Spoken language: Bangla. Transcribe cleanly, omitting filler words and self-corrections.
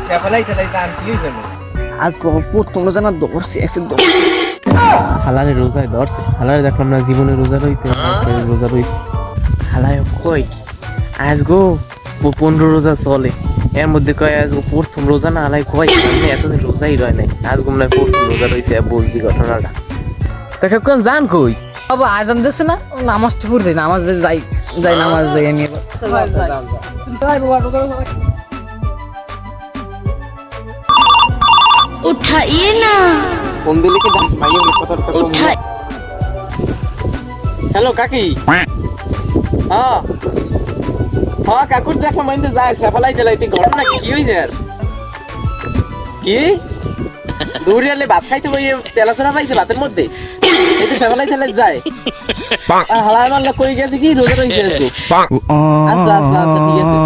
সেফালাই খেলাই তার কি হইছে আজ প্রথম রোজা না ধরছি এসে ধরছি হালালে রোজায় ধরছে হালালে দেখলাম না জীবনে রোজা রইতে রোজা রইছে হালায় কই আজ গো 15 রোজা চলে এর মধ্যে কয় আজ গো প্রথম রোজা না হালাই কয় আমি এতদিন রোজাই রয় নাই আজ গো না প্রথম রোজা রইছে বলছি ঘটনাটা তাকে কোন জান কই বাবা আজান দিচ্ছে না নামাজটা পড়তে নামাজ যাই যাই নামাজ যাই আমি उठाइए ना কোন দিলে কি ডান্স মাইয়ে কথাটা কম उठाइए হ্যালো কাকি হ্যাঁ হ্যাঁ কাকুর দেখলাম মাইন্দে যায় সেফালাই জ্বালাইতে ঘটনা কি হয়েছে আর কি দৌড়িয়ালে ভাত খাইতে বইয়ে তেলাচড়া পাইছে ভাতের মধ্যে এই তো সেফালাই জ্বালাই যায় হালাই মাল্লা কই গেছে কি রোজা রয়েছে আচ্ছা আচ্ছা আচ্ছা ঠিক আছে